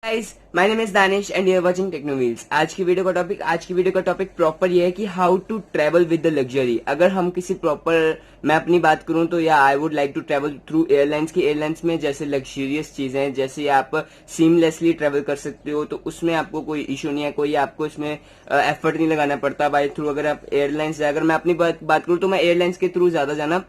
Guys, my name is Danish and you are watching Techno Wheels. आज की video का topic proper ये है कि how to travel with the luxury. अगर हम किसी प्रॉपर मैं अपनी बात करूं तो या I would like to travel through airlines की एयरलाइंस में जैसे लग्जरियस चीजें जैसे आप सीमलेसली ट्रेवल कर सकते हो, तो उसमें आपको कोई इशू नहीं है, कोई आपको इसमें एफर्ट नहीं लगाना पड़ता बाय थ्रू। अगर आप एयरलाइंस अगर मैं अपनी बात करूं तो मैं एयरलाइंस के थ्रू ज्यादा जाना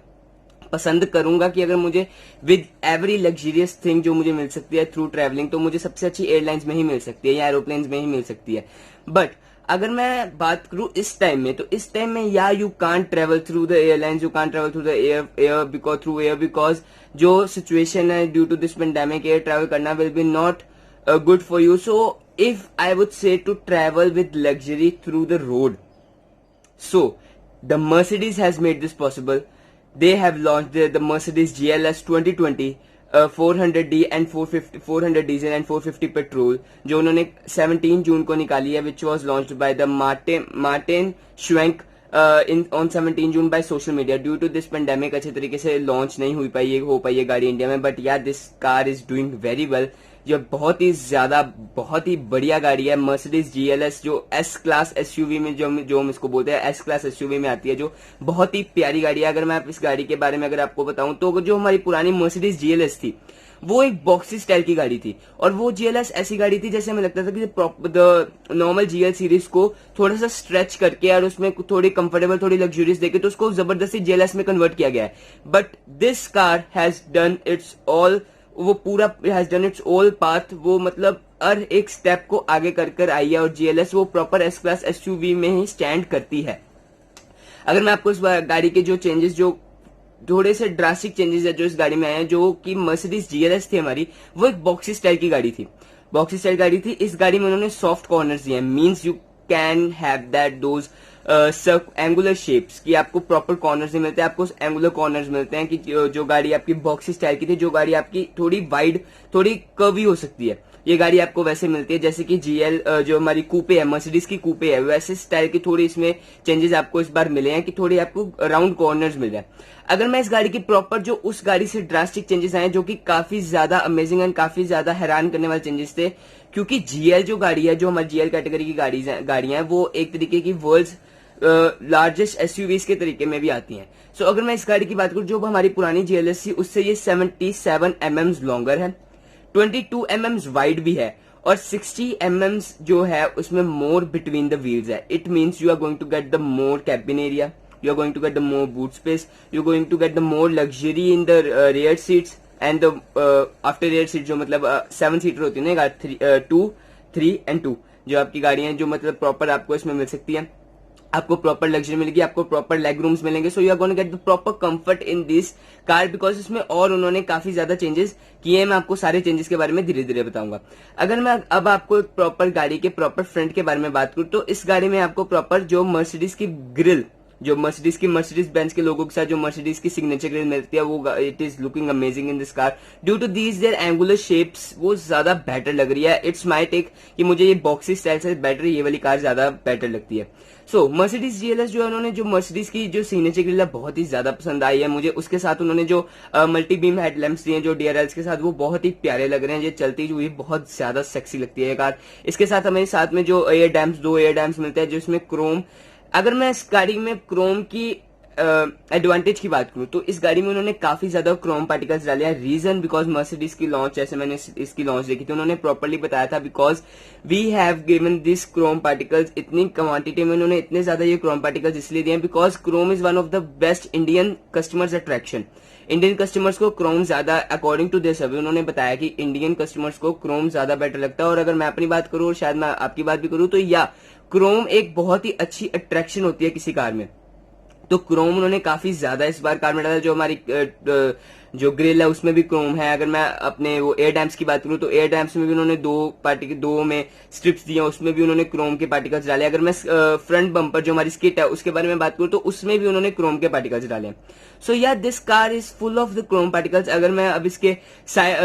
पसंद करूंगा कि अगर मुझे विद एवरी लग्जरियस थिंग जो मुझे मिल सकती है थ्रू ट्रैवलिंग, तो मुझे सबसे अच्छी एयरलाइंस में ही मिल सकती है या एरोप्लेन्स में ही मिल सकती है। बट अगर मैं बात करूं इस टाइम में, तो इस टाइम में या you can't travel through the airlines, you can't travel through the air because जो सिचुएशन है due to this pandemic, air travel करना will be not good for you. So if I would say to travel with luxury through the road, so the Mercedes has made this possible. They have launched the Mercedes GLS 2020 400D and 400 diesel and 450 petrol, जो उन्होंने 17 जून को निकाली है, which was launched by the Martin Schwenk on 17 June by social media. Due to this pandemic अच्छे तरीके से launch नहीं हो पाई है गाड़ी इंडिया में, बट या this car is doing very well. जो बहुत ही बढ़िया गाड़ी है मर्सिडीज जीएलएस, जो एस क्लास एसयूवी में जो हम इसको बोलते हैं एस क्लास एसयूवी में आती है, जो बहुत ही प्यारी गाड़ी है। अगर मैं इस गाड़ी के बारे में अगर आपको बताऊं तो जो हमारी पुरानी मर्सिडीज जीएलएस थी वो एक बॉक्सी स्टाइल की गाड़ी थी, और वो जीएलएस ऐसी गाड़ी थी जैसे हमें लगता था कि नॉर्मल जीएल सीरीज को थोड़ा सा स्ट्रेच करके और उसमें थोड़ी कंफर्टेबल थोड़ी लग्जरियस देके तो उसको जबरदस्ती जीएलएस में कन्वर्ट किया गया है। But this car has done it's all, वो पूरा has done it's all path, वो मतलब हर एक स्टेप को आगे कर आई है, और जीएलएस वो प्रॉपर एस क्लास एसयूवी में ही स्टैंड करती है। अगर मैं आपको इस गाड़ी के जो चेंजेस, जो थोड़े से ड्रास्टिक चेंजेस है जो इस गाड़ी में आए हैं, जो कि मर्सिडीज जीएलएस थी हमारी, वो एक बॉक्सी स्टाइल की गाड़ी थी, बॉक्सी स्टाइल गाड़ी थी। इस गाड़ी में उन्होंने सॉफ्ट कॉर्नर्स दिए हैं, means you can have that those angular shapes की आपको प्रॉपर कॉर्नर्स नहीं मिलते, आपको एंगुलर कॉर्नर्स मिलते हैं कि जो गाड़ी आपकी बॉक्सी स्टाइल की थी, जो गाड़ी आपकी थोड़ी वाइड थोड़ी कर्वी हो सकती है, ये गाड़ी आपको वैसे मिलती है जैसे कि जीएल जो हमारी कूपे है, मर्सिडीज की कूपे है, वैसे स्टाइल की थोड़ी इसमें चेंजेस आपको इस बार मिले हैं कि थोड़ी आपको राउंड कॉर्नर्स मिल रहे हैं। अगर मैं इस गाड़ी की प्रॉपर जो उस गाड़ी से ड्रास्टिक चेंजेस आए जो कि काफी ज्यादा अमेजिंग एंड काफी ज्यादा हैरान करने वाले चेंजेस थे, क्योंकि जीएल जो गाड़ी है, जो हमारी जीएल कैटेगरी की गाड़ियां हैं, वो एक तरीके की वर्ल्ड लार्जेस्ट एसयूवीज के तरीके में भी आती हैं। सो अगर मैं इस गाड़ी की बात करूं जो हमारी पुरानी जीएलएस थी, उससे ये 77 mm लॉन्गर है, 22 mm वाइड भी है, और 60 mm जो है उसमें मोर बिटवीन द व्हील्स है। It means you are going to get the more cabin area, you are going to get the more boot space, you are going to get the more luxury in the rear seats and the after rear seat, जो मतलब 7 seater होती है ना, 2, 3 and 2 जो आपकी गाड़ियां जो मतलब प्रॉपर आपको इसमें मिल सकती है, आपको प्रॉपर लग्जरी मिलेगी, आपको प्रॉपर लेग रूम्स मिलेंगे। So you are going to get the proper comfort in this car, because इसमें और उन्होंने काफी ज्यादा चेंजेस किए हैं। मैं आपको सारे चेंजेस के बारे में धीरे धीरे बताऊंगा। अगर मैं अब आपको प्रॉपर गाड़ी के प्रॉपर फ्रंट के बारे में बात करूं तो इस गाड़ी में आपको प्रॉपर जो मर्सिडीज की ग्रिल, जो मर्सिडीज बेंच के लोगों के साथ जो मर्सिडीज की सिग्नेचर ग्रिल मिलती है, वो it is looking amazing in this car due to these their angular shapes, वो ज्यादा बेटर लग रही है। इट्स माई टेक कि मुझे ये बॉक्सी स्टाइल से बेटर ये वाली कार ज्यादा बेटर लगती है। सो मर्सिडीज जीएलएस जो है, उन्होंने जो मर्सिडीज की जो सिग्नेचर ग्रिल है बहुत ही ज्यादा पसंद आई है मुझे। उसके साथ उन्होंने जो मल्टी बीम हेडलैम्प्स दिए जो डीआरएल्स के साथ, वो बहुत ही प्यारे लग रहे हैं। ये चलती हुई बहुत ज्यादा सेक्सी लगती है कार। इसके साथ हमें साथ में जो एयर डैम्प्स, 2 एयर डैम्प्स मिलते हैं जिसमें क्रोम, अगर मैं इस गाड़ी में क्रोम की एडवांटेज की बात करूं तो इस गाड़ी में उन्होंने काफी ज्यादा क्रोम पार्टिकल्स डाले हैं। रीजन बिकॉज मर्सिडीज की लॉन्च, जैसे मैंने इसकी लॉन्च देखी थी, उन्होंने प्रॉपरली बताया था because we have given this chrome particles, इतनी क्वांटिटी में उन्होंने इतने ज्यादा ये क्रोम पार्टिकल्स इसलिए दिए because chrome is one of the best Indian customers attraction. Indian customers को क्रोम ज्यादा, अकॉर्डिंग टू दिस अभी उन्होंने बताया कि इंडियन कस्टमर्स को क्रोम ज्यादा बेटर लगता है। और अगर मैं अपनी बात करूं और शायद मैं आपकी बात भी करूं तो या क्रोम एक बहुत ही अच्छी अट्रैक्शन होती है किसी कार में, तो क्रोम उन्होंने काफी ज्यादा इस बार कार में डाला। जो हमारी जो ग्रिल है उसमें भी क्रोम है। अगर मैं अपने वो एयर डैम्प्स की बात करूं तो एयर डैम्प्स में भी उन्होंने 2 में स्ट्रिप्स दिए, उसमें भी उन्होंने क्रोम के पार्टिकल्स डाले। अगर मैं फ्रंट बम्पर जो हमारी स्किट है उसके बारे में बात करूं तो उसमें भी उन्होंने क्रोम के पार्टिकल्स डाले। सो yeah this car is full of the Chrome particles. अगर मैं अब इसके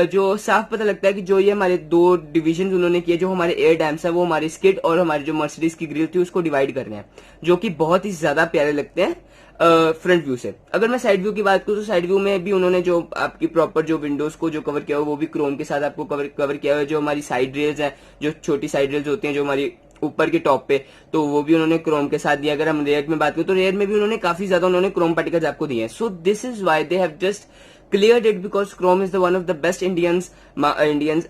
जो साफ पता लगता है कि जो ये हमारे 2 डिविजन उन्होंने किए, जो हमारे एयर डैम्प्स है वो हमारी स्किट और हमारी जो मर्सिडीज की ग्रिल थी उसको डिवाइड कर रहे हैं, जो कि बहुत ही ज्यादा प्यारे लगते हैं। फ्रंट व्यू से। अगर मैं साइड व्यू की बात करूं तो साइड व्यू में भी उन्होंने जो आपकी प्रॉपर जो विंडोज को जो कवर किया हुआ वो भी क्रोम के साथ आपको कवर किया हुआ है। जो हमारी साइड रेल्स है, जो छोटी साइड रेल्स होती हैं जो हमारी ऊपर के टॉप पे, तो वो भी उन्होंने क्रोम के साथ दिया। अगर हम रेयर में बात करें तो रेयर में भी उन्होंने काफी ज्यादा उन्होंने क्रोम पार्टिकल्स आपको दिए हैं। So this is why they have just clear it because chrome is the one of the best Indians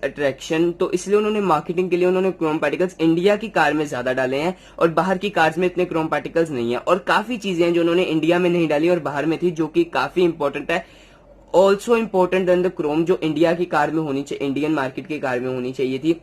attraction. तो इसलिए उन्होंने मार्केटिंग के लिए उन्होंने क्रोम पार्टिकल्स इंडिया की कार में ज्यादा डाले हैं और बाहर की कार्स में इतने क्रोम पार्टिकल्स नहीं है। और काफी चीजें हैं जो उन्होंने इंडिया में नहीं डाली और बाहर में थी, जो कि काफी इंपॉर्टेंट है, also important then the chrome, जो इंडिया की कार में होनी चाहिए, इंडियन मार्केट की कार में होनी चाहिए थी,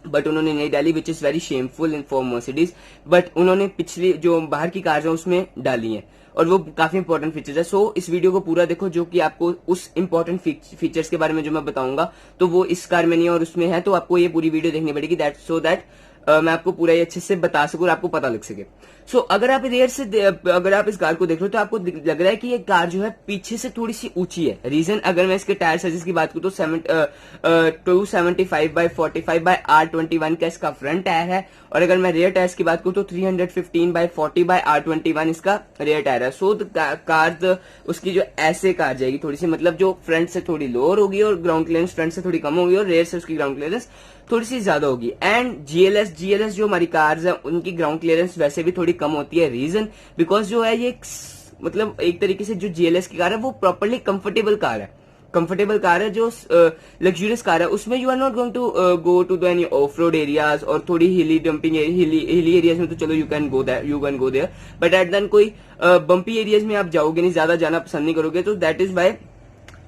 बट उन्होंने नहीं डाली, which is very shameful in for Mercedes. But उन्होंने पिछली जो बाहर की कार्स है उसमें डाली है और वो काफी इंपॉर्टेंट फीचर्स है। सो इस वीडियो को पूरा देखो, जो कि आपको उस इंपॉर्टेंट फीचर्स के बारे में जो मैं बताऊंगा तो वो इस कार में नहीं है और उसमें है। तो आपको ये पूरी वीडियो देखनी पड़ेगी दैट सो दैट मैं आपको पूरा ये अच्छे से बता सकूं और आपको पता लग सके। सो अगर आप रेयर से अगर आप इस कार को देख रहे हो तो आपको लग रहा है कि ये कार जो है पीछे से थोड़ी सी ऊंची है। रीजन अगर मैं इसके टायर साइजेस की बात करूं तो 275/45/R21 का इसका फ्रंट टायर है और अगर मैं रेयर टायर्स की बात करूं तो 315/40/R21 इसका रेयर टायर है। सो कार उसकी जो ऐसे कार जाएगी थोड़ी सी, मतलब जो फ्रंट से थोड़ी लोअर होगी और ग्राउंड क्लियरेंस फ्रंट से थोड़ी कम होगी और रेयर से उसकी ग्राउंड क्लियरेंस थोड़ी सी ज्यादा होगी। एंड जीएलएस जो हमारी कार्स है उनकी ग्राउंड क्लियरेंस वैसे भी थोड़ी कम होती है। रीजन बिकॉज जो है ये मतलब एक तरीके से जो जीएलएस की कार है वो प्रॉपरली कंफर्टेबल कार है, जो लग्जूरियस कार है। उसमें you are not going to go to the any off road areas और थोड़ी हिली एरियाज में तो चलो you can go there, but at then कोई बम्पी एरियाज में आप जाओगे नहीं, ज्यादा जाना पसंद नहीं करोगे। तो दैट इज वाई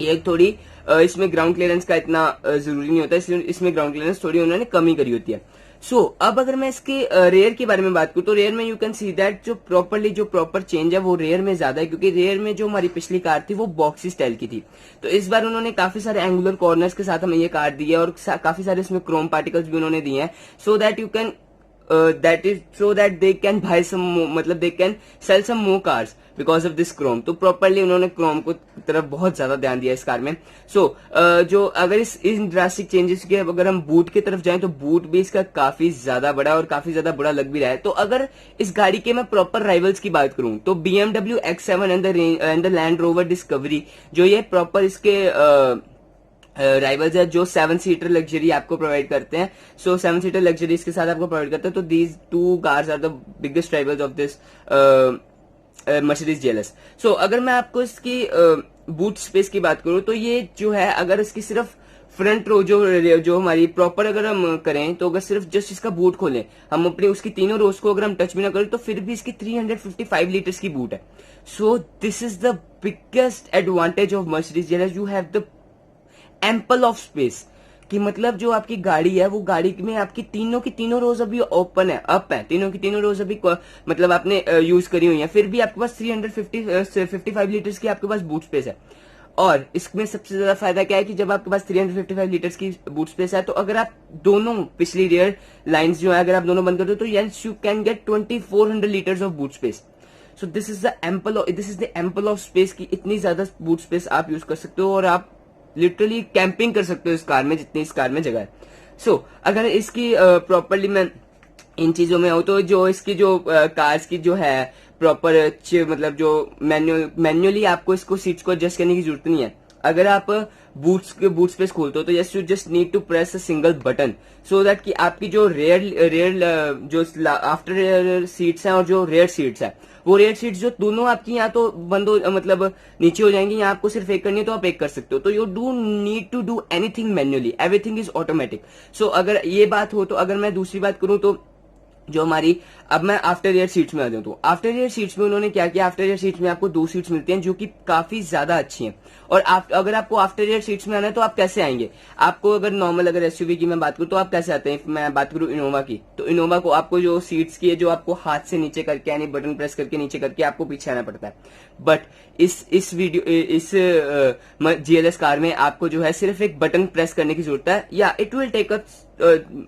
ये थोड़ी इसमें ग्राउंड क्लियरेंस का इतना जरूरी नहीं होता, इसलिए इसमें ग्राउंड क्लियरेंस थोड़ी उन्होंने कमी करी होती है। सो अब अगर मैं इसके रेयर के बारे में बात करूं तो रेयर में यू कैन सी दैट जो प्रॉपर चेंज है वो रेयर में ज्यादा है, क्योंकि रेयर में जो हमारी पिछली कार थी वो बॉक्सी स्टाइल की थी। तो इस बार उन्होंने काफी सारे एंगुलर कॉर्नर्स के साथ हमें ये कार दी है और काफी सारे इसमें क्रोम पार्टिकल्स भी उन्होंने दिए हैं, so that you can so that they can buy some more, मतलब they can sell some more cars because of this chrome। तो प्रॉपरली उन्होंने क्रोम को तरफ बहुत ज्यादा ध्यान दिया इस कार में। जो अगर इन ड्रास्टिक चेंजेस के अगर हम बूट की तरफ जाएं तो बूट भी इसका काफी ज्यादा बड़ा और काफी ज्यादा बड़ा लग भी रहा है। तो अगर इस गाड़ी के मैं प्रॉपर राइवल्स की बात करूं तो BMW X7 and the land rover discovery, जो ये प्रॉपर इसके राइवल्स है, जो 7 सीटर लग्जरी आपको प्रोवाइड करते हैं। सो 7 सीटर लग्जरी इसके साथ आपको प्रोवाइड करते हैं। तो these two cars are the biggest rivals of this Mercedes GLS. So अगर मैं आपको इसकी बूट स्पेस की बात करूं तो ये जो है, अगर इसकी सिर्फ फ्रंट रो जो हमारी प्रॉपर अगर हम करें तो अगर सिर्फ जस्ट इसका बूट खोलें, हम अपनी उसकी तीनों रोज को अगर हम टच भी ना करें तो फिर भी इसकी 355 लीटर्स की बूट है। So this is the biggest advantage of Mercedes GLS, you have the ample of space, कि मतलब जो आपकी गाड़ी है वो गाड़ी में आपकी तीनों की तीनों रोज अभी ओपन है, अप है, तीनों की तीनों रोज अभी मतलब आपने यूज करी हुई है, फिर भी आपके पास 355 लीटर्स की आपके पास बूट स्पेस है। और इसमें सबसे ज्यादा फायदा क्या है कि जब आपके पास 355 लीटर्स की बूट स्पेस है तो अगर आप दोनों पिछली रियर लाइंस जो है अगर आप दोनों बंद कर दो तो yes you can get 2400 litres of boot space. So this is the ample of space की इतनी ज्यादा बूट स्पेस आप यूज कर सकते हो और आप लिटरली कैंपिंग कर सकते हो इस कार में, जितनी इस कार में जगह है। सो अगर इसकी प्रॉपरली मैं इन चीजों में आऊं तो जो इसकी जो कार्स की जो है प्रॉपर मतलब जो मैन्युअली आपको इसको सीट्स को एडजस्ट करने की जरूरत नहीं है। अगर आप बूट स्पेस खोलते हो तो yes you just need to press a single button, so that कि आपकी जो रेयर जो आफ्टर रेयर सीट्स हैं और जो रेयर सीट्स है वो रेयर सीट्स जो दोनों आपकी यहाँ तो बंद हो मतलब नीचे हो जाएंगी, यहाँ आपको सिर्फ एक करनी है तो आप एक कर सकते हो। तो you do need to do anything manually, everything is automatic. So अगर ये बात हो तो अगर मैं दूसरी बात करूं तो जो हमारी, अब मैं आफ्टर एयर सीट्स में आ जाऊं तो आफ्टर एयर सीट्स में उन्होंने क्या किया, आफ्टर एयर सीट्स में आपको 2 सीट्स मिलती हैं जो कि काफी ज्यादा अच्छी हैं। और अगर आपको आफ्टर एयर सीट्स में आना है तो आप कैसे आएंगे, आपको अगर नॉर्मल अगर एसयूवी की मैं बात करूं तो आप कैसे आते हैं, मैं बात करूं इनोवा की, तो इनोवा को आपको जो सीट्स की है जो आपको हाथ से नीचे करके यानी बटन प्रेस करके नीचे करके आपको पीछे आना पड़ता है। बट इस जीएलएस कार में आपको जो है सिर्फ एक बटन प्रेस करने की जरूरत है, या it will take a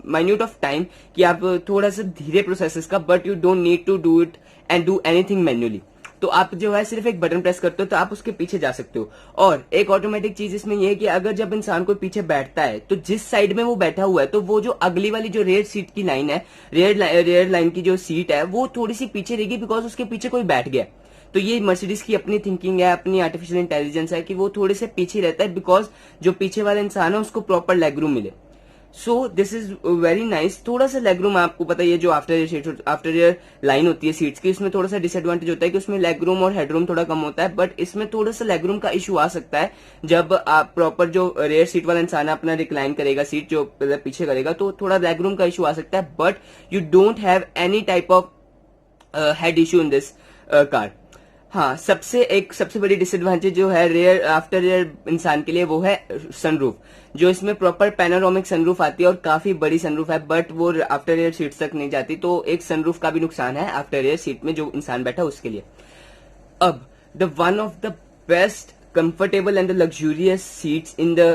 minute of time कि आप थोड़ा सा धीरे प्रोसेस का, but you don't need to do it and do anything manually. तो आप जो है सिर्फ एक बटन प्रेस करते हो तो आप उसके पीछे जा सकते हो। और एक ऑटोमेटिक चीज इसमें यह है कि अगर जब इंसान को पीछे बैठता है तो जिस साइड में वो बैठा हुआ है तो वो जो अगली वाली जो रेयर सीट की लाइन है, रेयर लाइन की जो सीट है वो थोड़ी सी पीछे रहेगी बिकॉज उसके पीछे कोई बैठ गया। तो ये मर्सिडीज की अपनी थिंकिंग है, अपनी आर्टिफिशियल इंटेलिजेंस है कि वो थोड़े से पीछे रहता है, बिकॉज जो पीछे वाला इंसान है उसको प्रॉपर लेग रूम मिले। So this is very nice. थोड़ा सा लेग रूम, आपको पता है ये जो आफ्टर ईयर लाइन होती है सीट्स की, इसमें थोड़ा सा डिसएडवांटेज होता है कि उसमें लेग रूम और हेड रूम थोड़ा कम होता है, बट इसमें थोड़ा सा लेग रूम का इशू आ सकता है जब आप प्रॉपर जो रेयर सीट वाला इंसान अपना रिक्लाइन करेगा, सीट जो पीछे करेगा, तो थोड़ा लेग रूम का इशू आ सकता है, but you don't have any type of head issue in this car. हाँ, सबसे बड़ी डिसएडवांटेज जो है रेयर आफ्टर रेयर इंसान के लिए वो है सनरूफ। जो इसमें प्रॉपर पैनोरामिक सनरूफ आती है और काफी बड़ी सनरूफ है, बट वो आफ्टर रेयर सीट तक नहीं जाती, तो एक सनरूफ का भी नुकसान है आफ्टर रेयर सीट में जो इंसान बैठा उसके लिए। अब the one of the best comfortable and the luxurious seats in the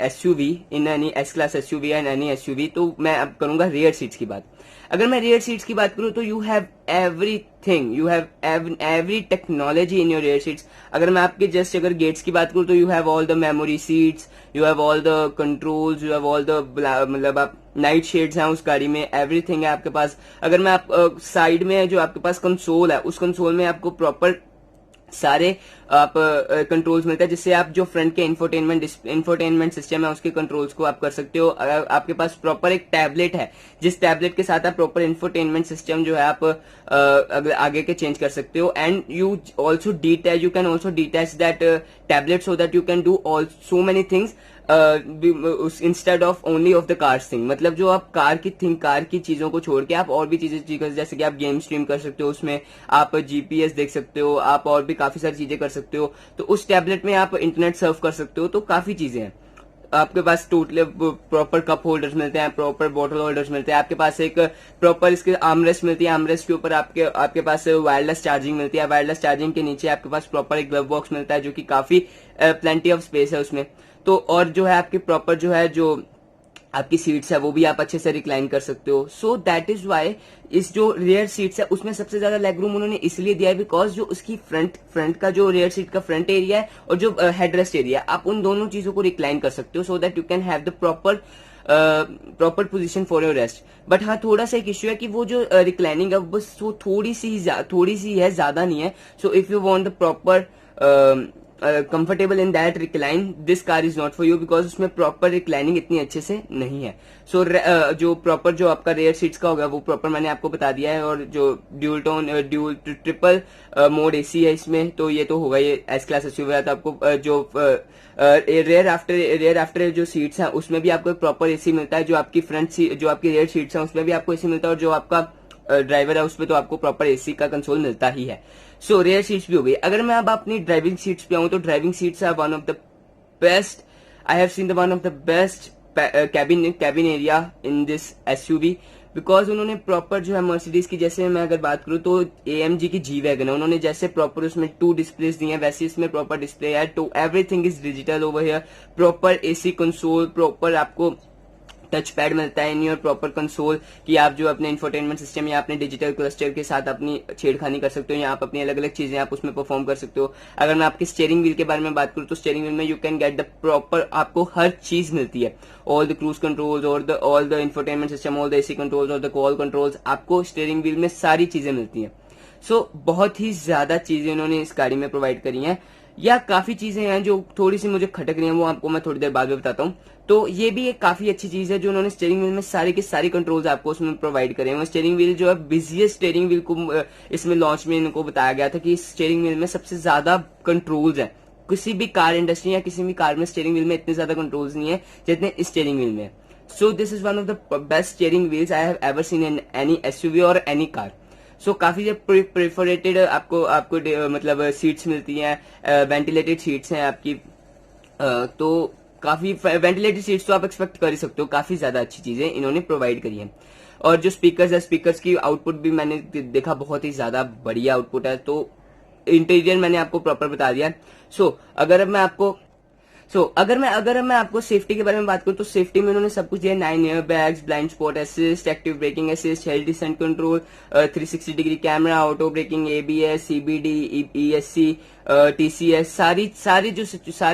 SUV, in any S class SUV and any SUV, तो मैं अब करूंगा रेयर सीट्स की बात। अगर मैं रेयर सीट्स की बात करूं तो you have everything, you have every technology in your rear seats. अगर मैं आपके जस्ट अगर गेट्स की बात करूं तो you have all the memory seats, you have all the controls, you have all the मतलब आप नाइट शेड्स हैं उस गाड़ी में, एवरीथिंग है आपके पास। अगर मैं आप साइड में जो आपके पास कंसोल है, उस कंसोल में आपको प्रॉपर सारे आप कंट्रोल्स मिलते हैं, जिससे आप जो फ्रंट के इंफोटेनमेंट सिस्टम है उसके कंट्रोल्स को आप कर सकते हो। आपके पास प्रॉपर एक टैबलेट है, जिस टैबलेट के साथ आप प्रॉपर इंफोटेनमेंट सिस्टम जो है आप आगे के चेंज कर सकते हो। And you also detach, you can also detach that tablet so that you can do all so many things instead of only of the car thing. मतलब जो आप कार की चीजों को छोड़ के आप और भी चीजें, जैसे कि आप गेम स्ट्रीम कर सकते हो, उसमें आप जीपीएस देख सकते हो, आप और भी काफी सारी चीजें कर सकते हो। तो उस टैबलेट में आप इंटरनेट सर्व कर सकते हो, तो काफी चीजें हैं। आपके पास टोटल प्रॉपर कप होल्डर्स मिलते हैं, प्रॉपर बॉटल होल्डर्स मिलते हैं, आपके पास एक प्रॉपर इसके आर्मरेस्ट मिलती है, आर्मरेस्ट के ऊपर आपके पास वायरलेस चार्जिंग मिलती है, वायरलेस चार्जिंग के नीचे आपके पास प्रॉपर एक ग्लव बॉक्स मिलता है जो कि काफी प्लेंटी ऑफ स्पेस है उसमें। तो और जो है आपकी प्रॉपर जो है जो आपकी सीट्स है वो भी आप अच्छे से रिक्लाइन कर सकते हो। सो दैट इज वाई इस जो रेयर सीट्स है उसमें सबसे ज्यादा लेग रूम उन्होंने इसलिए दिया है बिकॉज जो उसकी फ्रंट का जो रेयर सीट का फ्रंट एरिया है और जो हेडरेस्ट एरिया है, आप उन दोनों चीजों को रिक्लाइन कर सकते हो, so that you can have the proper position for your rest. But हाँ, थोड़ा सा एक इश्यू है कि वो जो रिक्लाइनिंग है बस वो थोड़ी सी है, ज्यादा नहीं है। So if you want the proper comfortable in that recline, this car is not for you, because उसमें प्रॉपर रिक्लाइनिंग इतनी अच्छे से नहीं है। सो जो प्रॉपर जो आपका रेयर सीट्स का होगा वो प्रॉपर मैंने आपको बता दिया है, और जो ड्यूल ट्रिपल मोड एसी है इसमें, तो ये तो होगा, ये एस क्लास एसयूवी है। तो आपको जो रेयर आफ्टर जो सीट्स हैं उसमें भी आपको प्रॉपर एसी मिलता है, जो आपकी जो आपकी रेयर सीट्स हैं उसमें भी आपको एसी मिलता है, और जो आपका ड्राइवर है उसमें तो आपको प्रॉपर एसी का कंसोल मिलता ही है। सो रेयर सीट्स भी हो गई। अगर मैं अब अपनी ड्राइविंग सीट्स पे आऊं तो driving seats are one of the best, I have seen the one of the best cabin area in this SUV, because उन्होंने प्रॉपर जो है मर्सिडीज की, जैसे मैं अगर बात करूं तो एएमजी की जी वैगन है, उन्होंने जैसे प्रॉपर उसमें 2 डिस्प्लेस दिए हैं वैसे इसमें प्रॉपर डिस्प्ले है, तो everything is digital over here, proper AC console, proper आपको टच पैड मिलता है इन योर प्रॉपर कंसोल, कि आप जो अपने इंफोटेनमेंट सिस्टम या अपने डिजिटल क्लस्टर के साथ अपनी छेड़खानी कर सकते हो, या आप अपनी अलग अलग चीजें आप उसमें परफॉर्म कर सकते हो। अगर मैं आपके स्टीयरिंग व्हील के बारे में बात करूं तो स्टीयरिंग व्हील में you can get the proper, आपको हर चीज मिलती है, ऑल द क्रूज कंट्रोल्स और all the infotainment system, all the AC controls और द कॉल कंट्रोल्स, आपको स्टीयरिंग व्हील में सारी चीजें मिलती हैं। सो बहुत ही ज्यादा चीजें उन्होंने इस गाड़ी में प्रोवाइड करी हैं, या काफी चीजें हैं जो थोड़ी सी मुझे खटक रही हैं, वो आपको मैं थोड़ी देर बाद में बताता हूँ। तो ये भी एक काफी अच्छी चीज है जो उन्होंने स्टीयरिंग व्हील में सारी की सारी कंट्रोल्स आपको उसमें प्रोवाइड करे हैं। स्टीयरिंग व्हील जो है बिजिएस्ट स्टीयरिंग व्हील को इसमें लॉन्च में इनको बताया गया था कि इस स्टीयरिंग व्हील में सबसे ज्यादा कंट्रोल्स है, किसी भी कार इंडस्ट्री या किसी भी कार में स्टीयरिंग व्हील में इतने ज्यादा कंट्रोल्स नहीं है जितने स्टीयरिंग व्हील में। So this is one of the best steering wheels I have ever seen in any SUV और एनी कार। सो काफी प्रेफरेटेड आपको मतलब सीट्स मिलती हैं, वेंटिलेटेड सीट्स हैं आपकी, तो काफी वेंटिलेटेड सीट्स तो आप एक्सपेक्ट कर ही सकते हो, काफी ज्यादा अच्छी चीजें इन्होंने प्रोवाइड करी हैं। और जो स्पीकर्स है, स्पीकर्स की आउटपुट भी मैंने देखा बहुत ही ज्यादा बढ़िया आउटपुट है। तो इंटीरियर मैंने आपको प्रॉपर बता दिया। सो अगर अगर मैं आपको सेफ्टी के बारे में बात करूं तो सेफ्टी में उन्होंने सब कुछ दिया, 9 air bags, blind spot assist, active braking assist, hill descent control, 360 degree camera, auto braking, ABS, CBD, ESC, TCS, सारी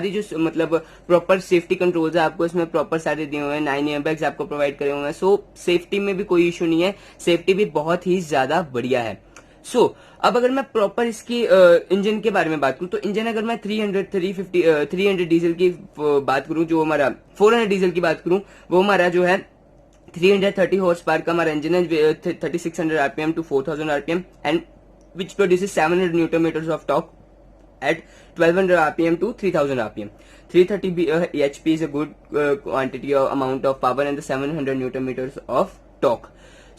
जो मतलब प्रॉपर सेफ्टी कंट्रोल्स है आपको इसमें प्रॉपर सारे दिए हुए हैं। 9 एयर बैग्स आपको प्रोवाइड करे हुए हैं। सो सेफ्टी में भी कोई इशू नहीं है, सेफ्टी भी बहुत ही ज्यादा बढ़िया है। अब अगर मैं प्रॉपर इसकी इंजन के बारे में बात करूं तो इंजन अगर मैं 300 डीजल की बात करूं, जो हमारा 400 डीजल की बात करूं, वो हमारा जो है 330 हॉर्स पावर का हमारा इंजन है, 3600 RPM to 4000 RPM, and which produces 700 newton metres of torque at 1200 rpm to 3000 rpm. 330 HP is a good quantity or amount of power and the 700 newton meters of torque.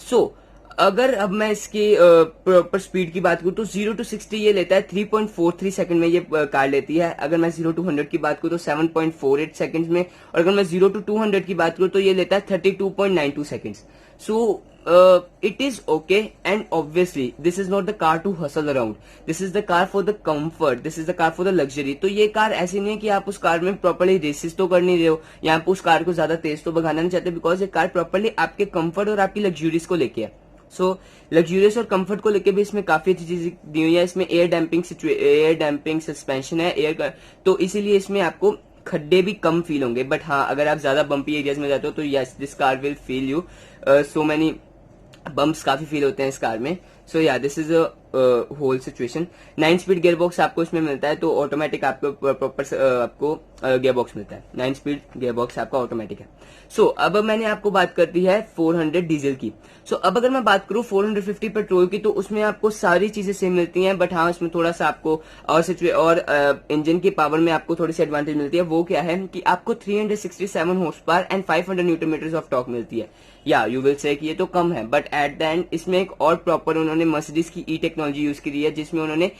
So अगर अब मैं इसकी proper speed की बात करूं तो 0 to 60 ये लेता है 3.43 सेकंड में ये कार लेती है। अगर मैं 0 to 100 की बात करूं तो 7.48 सेकंड्स में, और अगर मैं 0 to 200 की बात करूं तो ये लेता है 32.92 seconds. So it is okay, and obviously this is not the car to hustle around, this is the car for the comfort, this is the car for the luxury। तो ये कार ऐसी नहीं है कि आप उस कार में properly racist तो कर नहीं रहे हो या आप उस कार को ज्यादा तेज तो भगाना नहीं चाहते, बिकॉज ये कार प्रॉपर्ली आपके कंफर्ट और आपकी लग्जूरियस को लेके है। सो लग्जूरियस और कंफर्ट को लेके भी इसमें काफी अच्छी चीजें दी हुई है। इसमें एयर डैम्पिंग सस्पेंशन है, तो इसीलिए इसमें आपको खड्डे भी कम फील होंगे। बट हाँ, अगर आप ज्यादा बम्पी एरियाज में जाते हो तो yes, this car will feel you so many bumps, काफी फील होते हैं इस कार में। So yeah this is a whole situation. 9 speed gear box आपको इसमें मिलता है, तो ऑटोमेटिक आपको प्रॉपर आपको गियर बॉक्स मिलता है। 9 स्पीड गियर बॉक्स आपका ऑटोमेटिक है। सो अब मैंने आपको बात कर दी है 400 डीजल की। सो अब अगर मैं बात करूं 450 पेट्रोल की, तो उसमें आपको सारी चीजें सेम मिलती हैं, बट हाँ उसमें थोड़ा सा आपको और इंजन की पावर में आपको थोड़ी सी एडवांटेज मिलती है। वो क्या है कि आपको 367 horse power and 500 newton metres of torque मिलती है। या यू विल से कि ये तो कम है, बट एट द एंड इसमें एक और प्रॉपर उन्होंने मर्सिडीज की ई टेक्नोलॉजी यूज की है, जिसमें उन्होंने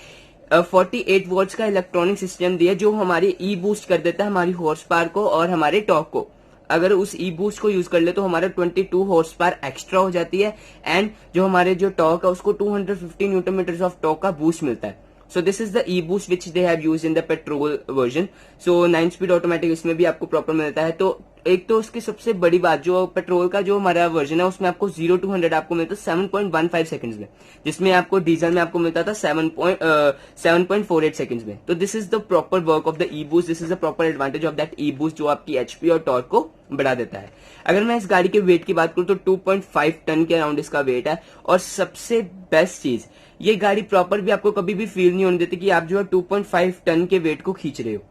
48 वोल्ट्स का इलेक्ट्रॉनिक सिस्टम दिया, जो हमारी ई बूस्ट कर देता है हमारी हॉर्स पावर को और हमारे टॉर्क को। अगर उस ई बूस्ट को यूज कर ले तो हमारा 22 हॉर्स पावर एक्स्ट्रा हो जाती है, एंड जो हमारे जो टॉर्क है उसको 250 न्यूटन मीटर्स ऑफ टॉर्क का बूस्ट मिलता है। So this is the e-boost which they have used in the petrol version. So 9 speed automatic इसमें भी आपको प्रॉपर मिलता है। तो एक तो उसकी सबसे बड़ी बात, जो पेट्रोल का जो हमारा वर्जन है उसमें आपको 0 to 100 आपको मिलता है 7.15 सेकंड्स में, जिसमें आपको डीजल में आपको मिलता था 7.48 सेकंड्स में। तो this is the proper work of the E boost, this is the proper advantage of that E boost, जो आपकी एचपी और टॉर्क को बढ़ा देता है। अगर मैं इस गाड़ी के वेट की बात करूं तो 2.5 टन के अराउंड इसका वेट है, और सबसे बेस्ट चीज, ये गाड़ी प्रॉपर भी आपको कभी भी फील नहीं होने देती कि आप जो है 2.5 टन के वेट को खींच रहे हो।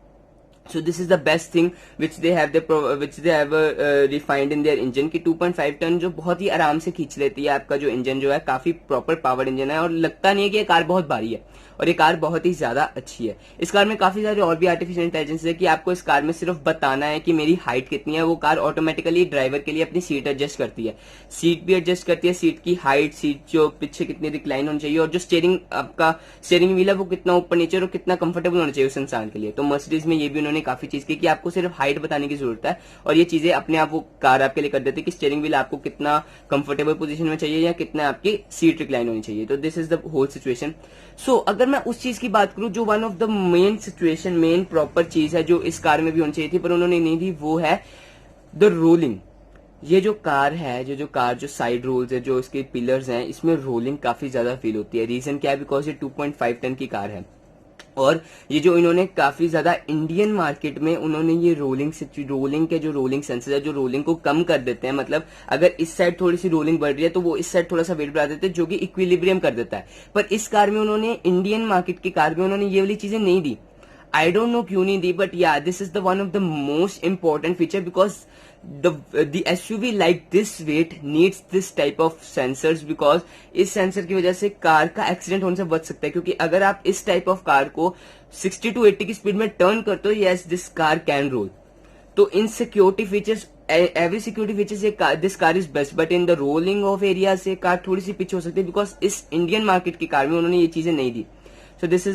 So this is the best thing which they have refined in their engine की 2.5 टन जो बहुत ही आराम से खींच लेती है। आपका जो इंजन जो है काफी प्रॉपर पावर इंजन है, और लगता नहीं है कि ये कार बहुत भारी है, और ये कार बहुत ही ज्यादा अच्छी है। इस कार में काफी सारे और भी आर्टिफिशियल इंटेलिजेंस है कि आपको इस कार में सिर्फ बताना है कि मेरी हाइट कितनी है, वो कार ऑटोमेटिकली ड्राइवर के लिए अपनी सीट एडजस्ट करती है, सीट भी एडजस्ट करती है, सीट की हाइट, सीट जो पीछे कितनी रिक्लाइन होनी चाहिए, और जो स्टीयरिंग व्हील है वो कितना ऊपर नीचे और कितना कंफर्टेबल होना चाहिए उस इंसान के लिए। तो मर्सिडीज में ये भी उन्होंने काफी चीज की कि आपको सिर्फ हाइट बताने की जरूरत है, और ये चीजें अपने आप वो कार आपके लिए कर देती है कि स्टीयरिंग व्हील आपको कितना कंफर्टेबल पोजीशन में चाहिए या कितना आपकी सीट रिक्लाइन होनी चाहिए। तो this is the whole situation. So अगर मैं उस चीज की बात करूं जो one of the main proper चीज है जो इस कार में भी होनी चाहिए थी पर उन्होंने नहीं दी, वो है द रोलिंग। ये जो कार है, जो कार जो साइड रोल्स है, जो इसके पिलर्स हैं, इसमें रोलिंग काफी ज्यादा फील होती है। रीजन क्या है? बिकॉज ये 2.5 टन की कार है, और ये जो इन्होंने काफी ज्यादा इंडियन मार्केट में उन्होंने ये रोलिंग के जो रोलिंग सेंसर है, जो रोलिंग को कम कर देते हैं, मतलब अगर इस साइड थोड़ी सी रोलिंग बढ़ रही है तो वो इस साइड थोड़ा सा वेट बढ़ा देते हैं, जो कि इक्विलिब्रियम कर देता है। पर इस कार में उन्होंने, इंडियन मार्केट की कार में उन्होंने ये वाली चीजें नहीं दी। आई डोंट नो क्यों नहीं दी, बट या this is the one of the most important feature, because the SUV like this weight needs this type of sensors, because इस सेंसर की वजह से कार का एक्सीडेंट होने से बच सकता है। क्योंकि अगर आप इस टाइप ऑफ कार को 60 to 80 की स्पीड में टर्न करते हो, yes this car can roll. तो इन security features, every security features this car is best, but in the rolling of area से कार थोड़ी सी पीछे हो सकती है, बिकॉज इस इंडियन मार्केट की कार में उन्होंने ये चीजें नहीं दी। So this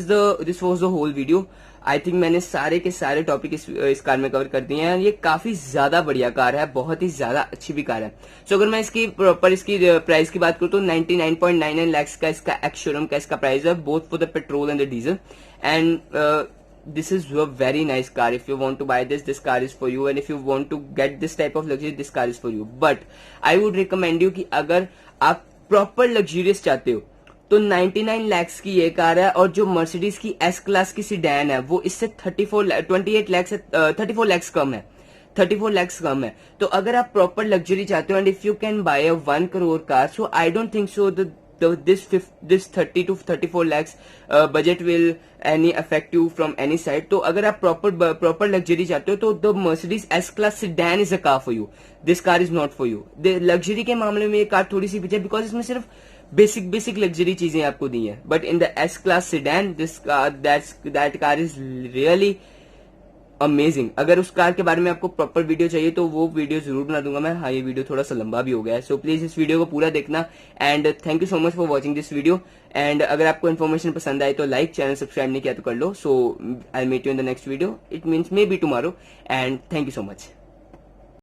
was the whole video. I think मैंने सारे के सारे टॉपिक इस कार में कवर कर दिए हैं। ये काफी ज्यादा बढ़िया कार है, बहुत ही ज्यादा अच्छी भी कार है। सो अगर मैं इसकी प्रॉपर इसकी प्राइस की बात करूं तो 99.99 लाख का इसका एक्स शोरूम का इसका प्राइस है, both for the petrol and the diesel. And this is a very nice car. If you want to buy this car is for you, and if you want to get this type of luxury, this car is for you. But I would recommend you कि अगर आप proper luxurious चाहते हो तो 99 लाख की ये car है, और जो मर्सिडीज की एस क्लास की सीडैन है वो इससे 34 लाख कम है, 34 लाख कम है। तो अगर आप प्रॉपर लग्जरी चाहते हो, and if you can buy a 1 crore car, so I don't think so this 30 to 34 lakhs budget will any affect you from any side. तो अगर आप proper luxury चाहते हो तो the Mercedes S-Class sedan is a car for you. This car is not for you. Luxury के मामले में ये कार थोड़ी सी पीछे बिकॉज इसमें सिर्फ बेसिक लग्जरी चीजें आपको दी हैं. But in the S-Class sedan that car is really amazing. अगर उस कार के बारे में आपको प्रॉपर वीडियो चाहिए तो वो वीडियो जरूर बना दूंगा मैं. हाँ, ये वीडियो थोड़ा सा लंबा भी हो गया है, सो प्लीज इस वीडियो को पूरा देखना. And thank you so much for watching this video. And अगर आपको इन्फॉर्मेशन पसंद आए तो लाइक, चैनल सब्सक्राइब नहीं किया तो कर लो. So I meet you in the next video. It means maybe tomorrow. And thank you so much.